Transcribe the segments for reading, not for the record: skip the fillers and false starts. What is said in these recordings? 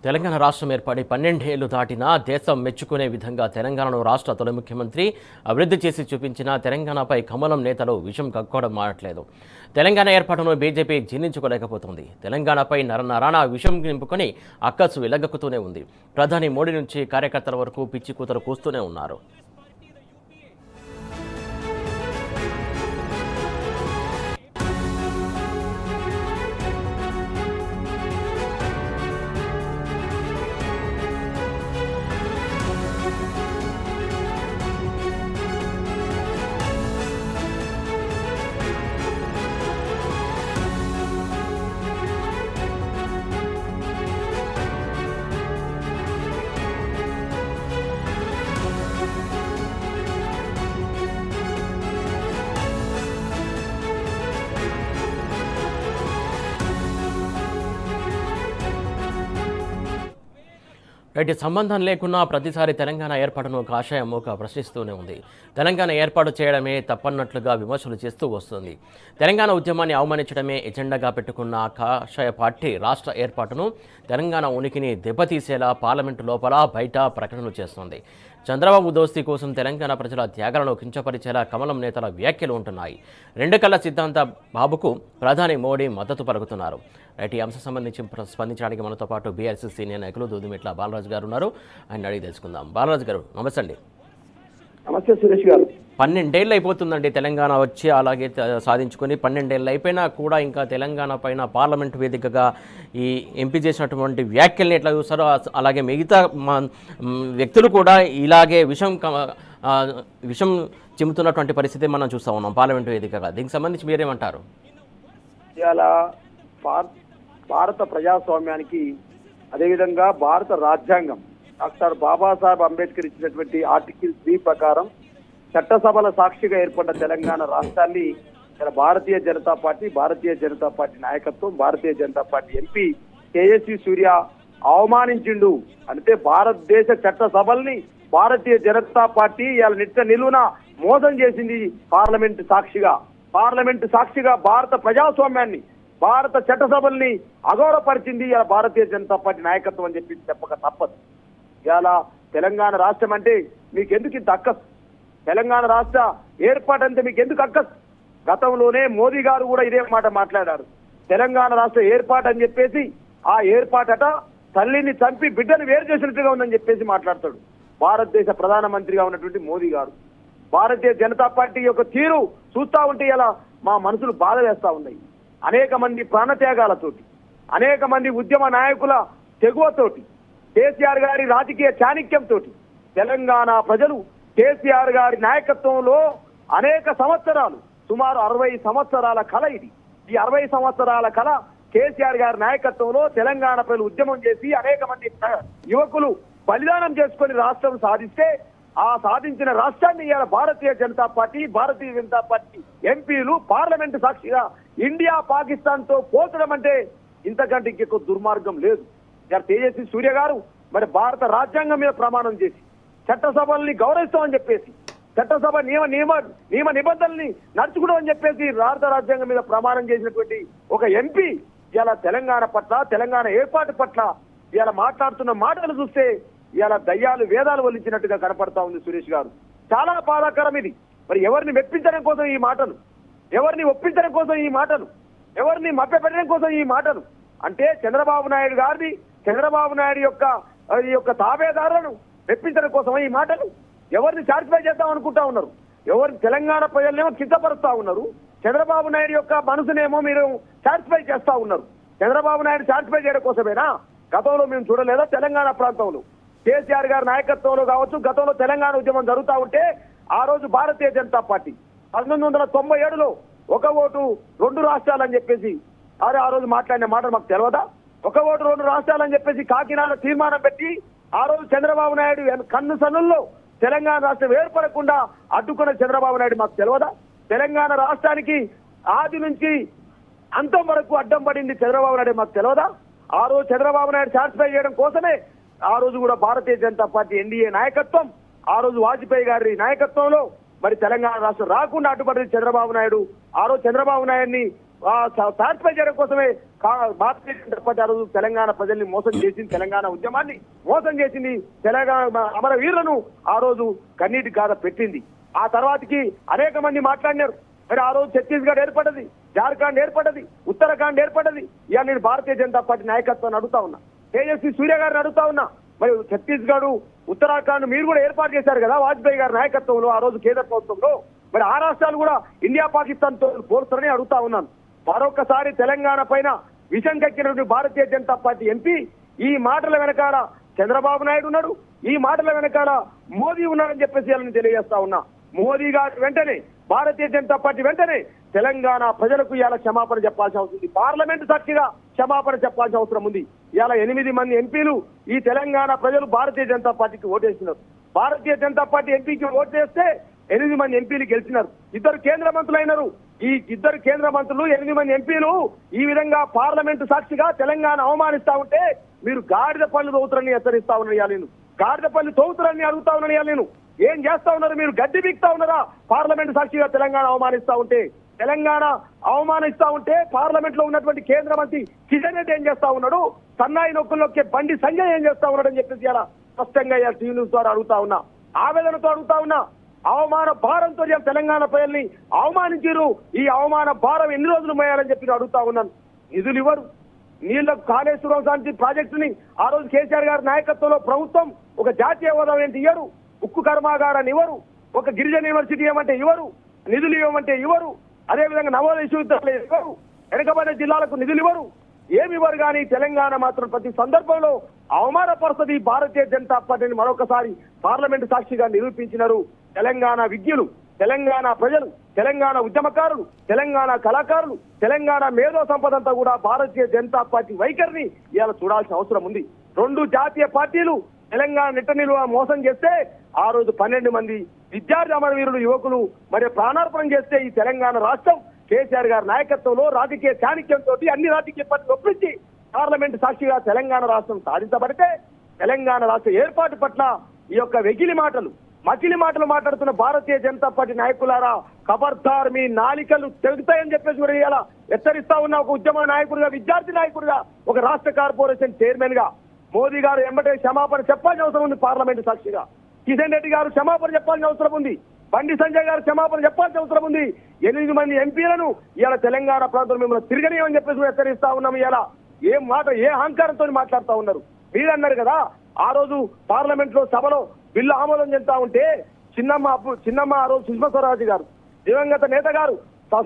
తెలంగాణ రాష్ట్రం ఏర్పడి 12 ఏళ్లు దాటినా దేశం మెచ్చుకునే విధంగా తెలంగాణను రాష్ట్ర తొలి ముఖ్యమంత్రి అభివృద్ధి చేసి చూపించిన తెలంగాణపై కమలం నేతలు విషం కక్కోవడం మారట్లేదు. తెలంగాణ ఏర్పాటును బీజేపీ జీర్ణించుకోలేకపోతుంది. తెలంగాణపై నరనరాన విషం నింపుకొని అక్కసు వెలగక్కుతూనే ఉంది. ప్రధాని మోడీ నుంచి కార్యకర్తల వరకు పిచ్చి కూతరు కూస్తూనే ఉన్నారు. రైట్, సంబంధం లేకున్నా ప్రతిసారి తెలంగాణ ఏర్పాటును కాషాయ మూక ప్రశ్నిస్తూనే ఉంది. తెలంగాణ ఏర్పాటు చేయడమే తప్పన్నట్లుగా విమర్శలు చేస్తూ వస్తుంది. తెలంగాణ ఉద్యమాన్ని అవమానించడమే ఎజెండాగా పెట్టుకున్న కాషాయ పార్టీ రాష్ట్ర ఏర్పాటును, తెలంగాణ ఉనికిని దెబ్బతీసేలా పార్లమెంటు లోపల బయట ప్రకటనలు చేస్తోంది. చంద్రబాబు దోస్తీ కోసం తెలంగాణ ప్రజల త్యాగాలను కించపరిచేలా కమలం నేతల వ్యాఖ్యలు ఉంటున్నాయి. రెండు కళ్ళ సిద్ధాంత బాబుకు ప్రధాని మోడీ మద్దతు పలుకుతున్నారు. రైట్, ఈ అంశం సంబంధించి స్పందించడానికి మనతో పాటు బీఆర్ఎస్ సీనియర్ నాయకులు దూదిమెట్ల బాలరాజు గారు ఉన్నారు. ఆయన అడిగి తెలుసుకుందాం. బాలరాజు గారు నమస్తే అండి. నమస్తే సురేష్ గారు. 12 ఏళ్ళు అయిపోతుందండి తెలంగాణ వచ్చి, అలాగే సాధించుకొని 12 ఏళ్ళు అయిపోయినా కూడా ఇంకా తెలంగాణ పైన పార్లమెంట్ వేదికగా ఈ ఎంపీ చేసినటువంటి వ్యాఖ్యల్ని ఎట్లా చూస్తారో, అలాగే మిగతా వ్యక్తులు కూడా ఇలాగే విషం చిమ్ముతున్నటువంటి పరిస్థితి మనం చూస్తూ ఉన్నాం పార్లమెంటు వేదికగా. దీనికి సంబంధించి మీరేమంటారు? ఇలా భారత ప్రజాస్వామ్యానికి, అదేవిధంగా భారత రాజ్యాంగం డాక్టర్ బాబాసాహెబ్ అంబేద్కర్ ఇచ్చినటువంటి ఆర్టికల్ 3 ప్రకారం చట్టసభల సాక్షిగా ఏర్పడ్డ తెలంగాణ రాష్ట్రాన్ని భారతీయ జనతా పార్టీ నాయకత్వం, Bharatiya Janata party MP KSV సూర్య అవమానించిండు. అంటే భారతదేశ చట్టసభల్ని భారతీయ జనతా పార్టీ ఇలా నిట్ట నిలువున మోసం చేసింది. పార్లమెంటు సాక్షిగా భారత ప్రజాస్వామ్యాన్ని, భారత చట్టసభల్ని అగౌరవపరిచింది ఇలా భారతీయ జనతా పార్టీ నాయకత్వం అని చెప్పి చెప్పక తప్పదు. ఇలా తెలంగాణ రాష్ట్రం అంటే మీకెందుకు ఇంత అక్కస్? తెలంగాణ రాష్ట్ర ఏర్పాటు అంటే మీకు ఎందుకు అక్కస్? గతంలోనే మోదీ గారు కూడా ఇదే మాట మాట్లాడారు. తెలంగాణ రాష్ట్ర ఏర్పాటు అని చెప్పేసి, ఆ ఏర్పాటట తల్లిని చంపి బిడ్డను వేరు చేసినట్టుగా ఉందని చెప్పేసి మాట్లాడతాడు భారతదేశ ప్రధానమంత్రిగా ఉన్నటువంటి మోదీ గారు. భారతీయ జనతా పార్టీ యొక్క తీరు చూస్తా ఉంటే ఇలా మా మనసులు బాధ వేస్తా ఉన్నాయి. అనేక మంది ప్రాణత్యాగాలతోటి, అనేక మంది ఉద్యమ నాయకుల తెగువతోటి, కేసీఆర్ గారి రాజకీయ చాణక్యంతో తెలంగాణ ప్రజలు కేసీఆర్ గారి నాయకత్వంలో అనేక సంవత్సరాలు, సుమారు 60 సంవత్సరాల కళ ఇది. ఈ 60 సంవత్సరాల కళ కేసీఆర్ గారి నాయకత్వంలో తెలంగాణ ప్రజలు ఉద్యమం చేసి అనేక మంది యువకులు బలిదానం చేసుకొని రాష్ట్రం సాధిస్తే, ఆ సాధించిన రాష్ట్రాన్ని ఇవాళ భారతీయ జనతా పార్టీ ఎంపీలు పార్లమెంటు సాక్షిగా ఇండియా పాకిస్తాన్ తో పోల్చడం అంటే ఇంతకంటే ఇంకెక్కువ దుర్మార్గం లేదు. తేజస్వి సూర్య గారు మరి భారత రాజ్యాంగం మీద ప్రమాణం చేసి చట్టసభల్ని గౌరవిస్తామని చెప్పేసి, చట్టసభ నియమ నిబంధనల్ని నడుచుకుంటామని చెప్పేసి భారత రాజ్యాంగం మీద ప్రమాణం చేసినటువంటి ఒక ఎంపీ ఇలా తెలంగాణ పట్ల, తెలంగాణ ఏర్పాటు పట్ల ఇలా మాట్లాడుతున్న మాటలు చూస్తే ఇలా దయ్యాలు వేదాలు వల్లించినట్టుగా కనపడతా ఉంది సురేష్ గారు. చాలా బాధాకరం ఇది. మరి ఎవరిని మెప్పించడం కోసం ఈ మాటలు, ఎవరిని ఒప్పించడం కోసం ఈ మాటలు, ఎవరిని మభ్యపెట్టడం కోసం ఈ మాటలు? అంటే చంద్రబాబు నాయుడు యొక్క తాబేదారులను మెప్పించడం కోసం ఈ మాటలు. ఎవరిని సాటిస్ఫై చేద్దాం అనుకుంటా ఉన్నారు? ఎవరిని తెలంగాణ ప్రజలనేమో కించపరుస్తా ఉన్నారు, చంద్రబాబు నాయుడు యొక్క మనసునేమో మీరు సాటిస్ఫై చేస్తా ఉన్నారు. చంద్రబాబు నాయుడు సాటిస్ఫై చేయడం కోసమేనా? గతంలో మేము చూడలేదా తెలంగాణ ప్రాంతంలో కేసీఆర్ గారి నాయకత్వంలో కావచ్చు, గతంలో తెలంగాణ ఉద్యమం జరుగుతూ ఉంటే ఆ రోజు భారతీయ జనతా పార్టీ 1997లో 1 ఓటు 2 రాష్ట్రాలని చెప్పేసి ఆ రోజు మాట్లాడిన మాటలు మాకు తెలియదా? 1 ఓటు 2 రాష్ట్రాలని చెప్పేసి కాకినాడ తీర్మానం పెట్టి ఆ రోజు చంద్రబాబు నాయుడు కన్ను సన్నుల్లో తెలంగాణ రాష్ట్రం ఏర్పడకుండా అడ్డుకున్న చంద్రబాబు నాయుడు మాకు తెలియదా? తెలంగాణ రాష్ట్రానికి ఆది నుంచి అంతం వరకు అడ్డం పడింది చంద్రబాబు నాయుడు మాకు తెలియదా? ఆ రోజు చంద్రబాబు నాయుడు సాటిస్ఫై చేయడం కోసమే ఆ రోజు కూడా భారతీయ జనతా పార్టీ ఎన్డీఏ నాయకత్వం, ఆ రోజు వాజ్పేయి గారి నాయకత్వంలో మరి తెలంగాణ రాష్ట్రం రాకుండా అడ్డుపడింది చంద్రబాబు నాయుడు. ఆ రోజు చంద్రబాబు నాయుడిని సాటిస్ఫై చేయడం కోసమే భారతీయ జనతా పార్టీ ఆ రోజు తెలంగాణ ప్రజల్ని మోసం చేసింది, తెలంగాణ ఉద్యమాన్ని మోసం చేసింది, తెలంగాణ అమరవీరులను ఆ రోజు కన్నీటి గాథ పెట్టింది. ఆ తర్వాతకి అనేక మంది మాట్లాడినారు. మరి ఆ రోజు ఛత్తీస్గఢ్ ఏర్పడ్డది, జార్ఖండ్ ఏర్పడ్డది, ఉత్తరాఖండ్ ఏర్పడ్డది. ఇవాళ నేను భారతీయ జనతా పార్టీ నాయకత్వాన్ని అడుగుతా ఉన్నా, తేజస్వి సూర్య గారిని అడుగుతా ఉన్నా. మరి ఛత్తీస్గఢ్, ఉత్తరాఖండ్ మీరు కూడా ఏర్పాటు చేశారు కదా వాజ్పేయి గారి నాయకత్వంలో ఆ రోజు కేంద్ర ప్రభుత్వంలో. మరి ఆ రాష్ట్రాలు కూడా ఇండియా పాకిస్తాన్ తో పోల్స్తారని అడుగుతా ఉన్నాను. మరొకసారి తెలంగాణ పైన విషం కక్కినటువంటి భారతీయ జనతా పార్టీ ఎంపీ ఈ మాటల వెనకాల చంద్రబాబు నాయుడు ఉన్నాడు, ఈ మాటల వెనకాల మోదీ ఉన్నాడని చెప్పేసి వాళ్ళని తెలియజేస్తా ఉన్నా. మోదీ గారు వెంటనే, భారతీయ జనతా పార్టీ వెంటనే తెలంగాణ ప్రజలకు ఇవాళ క్షమాపణ చెప్పాల్సిన అవసరం ఉంది. పార్లమెంట్ సాక్షిగా క్షమాపణ చెప్పాల్సిన అవసరం ఉంది. ఇవాళ 8 మంది ఎంపీలు ఈ తెలంగాణ ప్రజలు భారతీయ జనతా పార్టీకి ఓటేసినారు. భారతీయ జనతా పార్టీ ఎంపీకి ఓటు చేస్తే 8 మంది ఎంపీలు గెలిచినారు. 2 కేంద్ర మంత్రులు అయినారు. ఈ 2 కేంద్ర మంత్రులు, 8 మంది ఎంపీలు ఈ విధంగా పార్లమెంటు సాక్షిగా తెలంగాణ అవమానిస్తా ఉంటే మీరు గాడిద పళ్ళు తోగుతారని హెచ్చరిస్తా ఉన్నాను. నేను గాడిద పళ్ళు తోగుతారని అడుగుతా ఉన్నాను. నేను ఏం చేస్తా ఉన్నారు? మీరు గడ్డి బీక్తా ఉన్నారా? పార్లమెంటు సాక్షిగా తెలంగాణ అవమానిస్తా ఉంటే, తెలంగాణ అవమానిస్తా ఉంటే పార్లమెంట్ లో ఉన్నటువంటి కేంద్ర మంత్రి కిషన్ రెడ్డి ఏం చేస్తా ఉన్నాడు? సన్నాయి నొక్కుల్లోకి బండి సంజయ్ ఏం చేస్తా ఉన్నాడు అని చెప్పేసి ఇలా స్పష్టంగా టీవీ న్యూస్ ద్వారా అడుగుతా ఉన్నా, ఆవేదనతో అడుగుతా ఉన్నా. అవమాన భారంతో తెలంగాణ ప్రజల్ని అవమానించారు. ఈ అవమాన భారం ఎన్ని రోజులు మోయాలని చెప్పి అడుగుతా ఉన్నాను. నిధులు ఇవ్వరు. నీళ్లకు కాళేశ్వరం శాంతి ప్రాజెక్టుని ఆ రోజు కేసీఆర్ గారి నాయకత్వంలో ప్రభుత్వం ఒక జాతీయ హోదా ఏంటి ఇవ్వరు, ఉక్కు కర్మాగారాన్ని ఇవ్వరు, ఒక గిరిజన యూనివర్సిటీ ఏమంటే ఇవ్వరు, నిధులు ఇవ్వమంటే ఇవ్వరు, అదేవిధంగా నవోదయ విశ్వవిద్యాలయం ఇవ్వరు, వెనుకబడిన జిల్లాలకు నిధులు ఇవ్వరు, ఏమి ఇవ్వరు. కానీ తెలంగాణ మాత్రం ప్రతి సందర్భంలో అవమానపరుస్తుంది భారతీయ జనతా పార్టీని మరొకసారి పార్లమెంటు సాక్షిగా నిరూపించినారు. తెలంగాణ విజ్ఞులు, తెలంగాణ ప్రజలు, తెలంగాణ ఉద్యమకారులు, తెలంగాణ కళాకారులు, తెలంగాణ మేధో సంపద అంతా కూడా భారతీయ జనతా పార్టీ వైఖరిని ఇవాళ చూడాల్సిన అవసరం ఉంది. 2 జాతీయ పార్టీలు తెలంగాణ నిట్ట నిలువ మోసం చేస్తే ఆ రోజు 12 మంది విద్యార్థి అమరవీరులు, యువకులు మరి ప్రాణార్పణం చేస్తే ఈ తెలంగాణ రాష్ట్రం కేసీఆర్ గారి నాయకత్వంలో రాజకీయ చాణక్యంతో అన్ని రాజకీయ పార్టీలు ఒప్పించి పార్లమెంటు సాక్షిగా తెలంగాణ రాష్ట్రం సాధించబడితే తెలంగాణ రాష్ట్ర ఏర్పాటు పట్ల ఈ యొక్క వెకిలి మాటలు, మకిలి మాటలు మాట్లాడుతున్న భారతీయ జనతా పార్టీ నాయకులారా, ఖబర్దార్ మీ నాలికలు తెగుతాయని చెప్పేసి కూడా ఇలా హెచ్చరిస్తా ఉన్న ఒక ఉద్యమ నాయకుడిగా, విద్యార్థి నాయకుడిగా, ఒక రాష్ట్ర కార్పొరేషన్ చైర్మన్ గా మోదీ గారు ఎంబటే క్షమాపణ చెప్పాల్సిన అవసరం ఉంది. పార్లమెంటు సాక్షిగా కిషన్ రెడ్డి గారు క్షమాపణ చెప్పాల్సిన అవసరం ఉంది. బండి సంజయ్ గారు క్షమాపణ చెప్పాల్సిన అవసరం ఉంది. 8 మంది ఎంపీలను ఇలా తెలంగాణ ప్రాంతంలో మిమ్మల్ని తిరగనీయమని చెప్పేసి హెచ్చరిస్తా ఉన్నాం. ఇలా ఏం మాట, ఏ అహంకారంతో మాట్లాడుతా ఉన్నారు? మీరు కదా ఆ రోజు పార్లమెంట్ లో సభలో బిల్లు ఆమోదం చెందుతా ఉంటే చిన్నమ్మ ఆ రోజు సుష్మా స్వరాజ్ గారు, దివంగత నేత గారు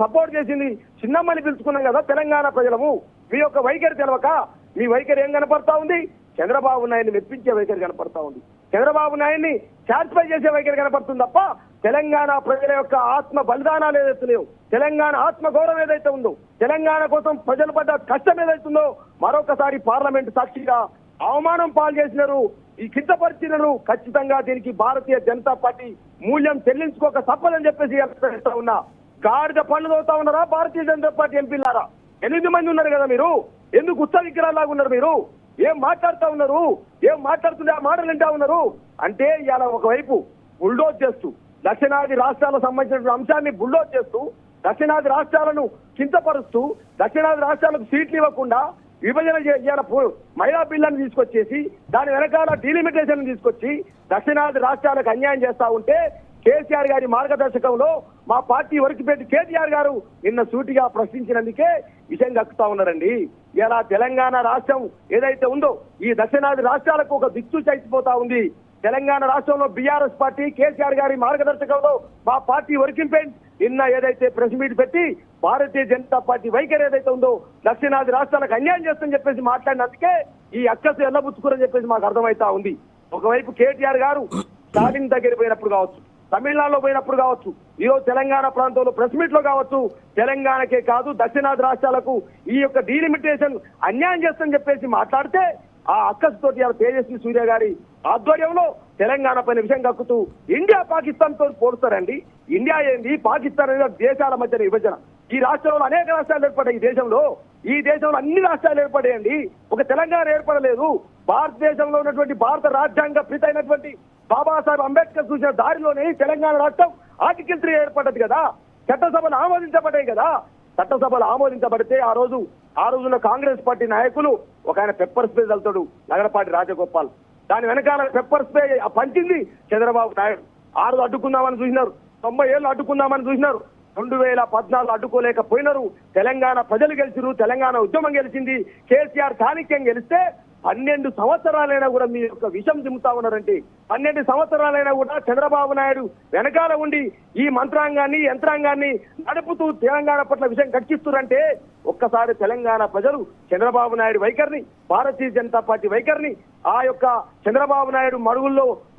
సపోర్ట్ చేసింది. చిన్నమ్మని పిలుచుకున్నాం కదా తెలంగాణ ప్రజలము. మీ యొక్క వైఖరి తెలవక మీ వైఖరి ఏం కనపడతా ఉంది? చంద్రబాబు నాయుడిని మెప్పించే వైఖరి కనపడతా ఉంది. చంద్రబాబు నాయుడిని సాటిస్ఫై చేసే వైఖరి కనపడుతుంది తప్ప తెలంగాణ ప్రజల యొక్క ఆత్మ బలిదానాలు ఏదైతే లేవు, తెలంగాణ ఆత్మ గౌరవం ఏదైతే ఉందో, తెలంగాణ కోసం ప్రజలు పడ్డ కష్టం ఏదైతుందో మరొకసారి పార్లమెంటు సాక్షిగా అవమానం పాలు చేసినారు, ఈ కించపరిచినారు. ఖచ్చితంగా దీనికి భారతీయ జనతా పార్టీ మూల్యం చెల్లించుకోక తప్పదని చెప్పేసి హెచ్చరిస్తా ఉన్నా. గాడిద పనులు తోగుతా ఉన్నారా భారతీయ జనతా పార్టీ ఎంపీలారా? 8 మంది ఉన్నారు కదా మీరు, ఎందుకు ఉత్సవ విగ్రహాలాగా ఉన్నారు? మీరు ఏం మాట్లాడుతూ ఉన్నారు? ఏం మాట్లాడుతుంటే ఆ మాటలు వింటా ఉన్నారు? అంటే ఇవాళ ఒకవైపు బుల్డోజ్ చేస్తూ దక్షిణాది రాష్ట్రాలకు సంబంధించిన అంశాన్ని బుల్డోజ్ చేస్తూ, దక్షిణాది రాష్ట్రాలను కించపరుస్తూ, దక్షిణాది రాష్ట్రాలకు సీట్లు ఇవ్వకుండా విభజన చేయాల మహిళా బిల్లును తీసుకొచ్చేసి దాని వెనకాల డీలిమిటేషన్ తీసుకొచ్చి దక్షిణాది రాష్ట్రాలకు అన్యాయం చేస్తా ఉంటే కేసీఆర్ గారి మార్గదర్శకంలో మా పార్టీ వరకుపెట్టి కేటీఆర్ గారు నిన్న సూటిగా ప్రశ్నించినందుకే విషయం కక్కుతా ఉన్నారండి. ఇలా తెలంగాణ రాష్ట్రం ఏదైతే ఉందో ఈ దక్షిణాది రాష్ట్రాలకు ఒక దిక్సూచి అయిపోతా ఉంది. తెలంగాణ రాష్ట్రంలో బీఆర్ఎస్ పార్టీ కేసీఆర్ గారి మార్గదర్శకంలో మా పార్టీ వర్కింగ్ పెయింట్ నిన్న ఏదైతే ప్రెస్ మీట్ పెట్టి భారతీయ జనతా పార్టీ వైఖరి ఏదైతే ఉందో దక్షిణాది రాష్ట్రాలకు అన్యాయం చేస్తుందని చెప్పేసి మాట్లాడినందుకే ఈ అక్కసు ఎల్లబుచ్చుకోరని చెప్పేసి మాకు అర్థమైతా ఉంది. ఒకవైపు కేటీఆర్ గారు స్టాలిన్ దగ్గర పోయినప్పుడు కావచ్చు, తమిళనాడులో పోయినప్పుడు కావచ్చు, ఈరోజు తెలంగాణ ప్రాంతంలో ప్రెస్ మీట్ లో కావచ్చు, తెలంగాణకే కాదు దక్షిణాది రాష్ట్రాలకు ఈ యొక్క డీలిమిటేషన్ అన్యాయం చేస్తుందని చెప్పేసి మాట్లాడితే ఆ అక్కసుతోటి తేజస్వి సూర్య గారి ఆధ్వర్యంలో తెలంగాణ పైన విషయం కక్కుతూ ఇండియా పాకిస్తాన్ తో పోలుస్తారండి. ఇండియా ఏంది, పాకిస్తాన్ అనేది దేశాల మధ్య విభజన. ఈ రాష్ట్రంలో అనేక రాష్ట్రాలు ఏర్పడ్డాయి. ఈ దేశంలో అన్ని రాష్ట్రాలు ఏర్పడాయండి. ఒక తెలంగాణ ఏర్పడలేదు. భారతదేశంలో ఉన్నటువంటి భారత రాజ్యాంగ ప్రీత అయినటువంటి బాబాసాహెబ్ అంబేద్కర్ చూసిన దారిలోనే తెలంగాణ రాష్ట్రం ఆర్టికల్ 3 ఏర్పడ్డది కదా, చట్టసభలు ఆమోదించబడ్డాయి కదా. చట్టసభలో ఆమోదించబడితే ఆ రోజున కాంగ్రెస్ పార్టీ నాయకులు ఒక ఆయన పెప్పర్ స్ప్రే చల్లుతాడు నగరపాటి రాజగోపాల్. దాని వెనకాల పెప్పర్ స్ప్రే పంచింది చంద్రబాబు నాయుడు. 6 అడ్డుకుందామని చూసినారు, 90 ఏళ్ళు అడ్డుకుందామని చూసినారు, 2014 అడ్డుకోలేకపోయినారు. తెలంగాణ ప్రజలు గెలిచిరు, తెలంగాణ ఉద్యమం గెలిచింది. కేసీఆర్ చాణక్యం గెలిస్తే 12 సంవత్సరాలైనా కూడా మీ యొక్క విషం దిమ్ముతా ఉన్నారంటే 12 సంవత్సరాలైనా కూడా చంద్రబాబు నాయుడు వెనకాల ఉండి ఈ మంత్రాంగాన్ని యంత్రాంగాన్ని నడుపుతూ తెలంగాణ పట్ల విషయం కక్కిస్తున్నారంటే ఒక్కసారి తెలంగాణ ప్రజలు చంద్రబాబు నాయుడు వైఖరిని, భారతీయ జనతా పార్టీ వైఖరిని, ఆ యొక్క చంద్రబాబు నాయుడు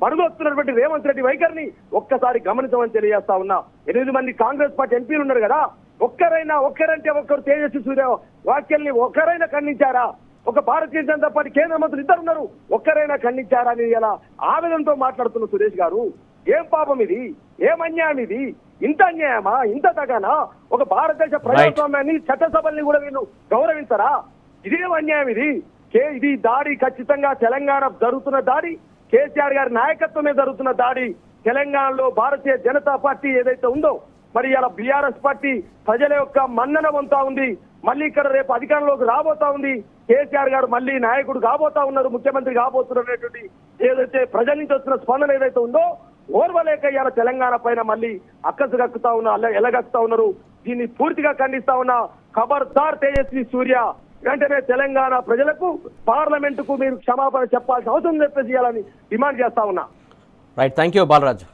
మడుగొస్తున్నటువంటి రేవంత్ రెడ్డి వైఖరిని ఒక్కసారి గమనించమని తెలియజేస్తా ఉన్నా. 8 మంది కాంగ్రెస్ పార్టీ ఎంపీలు ఉన్నారు కదా, ఒక్కరంటే ఒక్కరు తేజస్వి సూర్య వ్యాఖ్యల్ని ఒక్కరైనా ఖండించారా? ఒక భారతీయ జనతా పార్టీ కేంద్ర మంత్రులు 2 ఉన్నారు, ఒక్కరైనా ఖండించారని ఇలా ఆవేదనతో మాట్లాడుతున్న సురేష్ గారు, ఏం పాపం ఇది? ఏం అన్యాయం ఇది? ఇంత అన్యాయమా? ఇంత తగానా? ఒక భారతదేశ ప్రజాస్వామ్యాన్ని చట్టసభల్ని కూడా వీళ్ళు గౌరవించరా? ఇదేం అన్యాయం ఇది? ఇది దాడి ఖచ్చితంగా తెలంగాణ జరుగుతున్న దాడి, కేసీఆర్ గారి నాయకత్వమే జరుగుతున్న దాడి. తెలంగాణలో భారతీయ జనతా పార్టీ ఏదైతే ఉందో మరి ఇలా బీఆర్ఎస్ పార్టీ ప్రజల యొక్క మన్నన పొందుతా ఉంది. మళ్ళీ ఇక్కడ రేపు అధికారంలోకి రాబోతా ఉంది. కేసీఆర్ గారు మళ్ళీ నాయకుడు కాబోతా ఉన్నారు, ముఖ్యమంత్రి కాబోతున్నటువంటి ఏదైతే ప్రజల నుంచి వచ్చిన స్పందన ఏదైతే ఉందో ఓర్వలేక ఇవాళ తెలంగాణ పైన మళ్ళీ అక్కసు కక్కుతా ఉన్నా ఎలగక్కుతా ఉన్నారు. దీన్ని పూర్తిగా ఖండిస్తా ఉన్నా. ఖబర్దార్ తేజస్వి సూర్య, వెంటనే తెలంగాణ ప్రజలకు పార్లమెంటుకు మీరు క్షమాపణ చెప్పాల్సిన అవసరం చెప్పేసి డిమాండ్ చేస్తా ఉన్నా. Right, thank you Balaraju.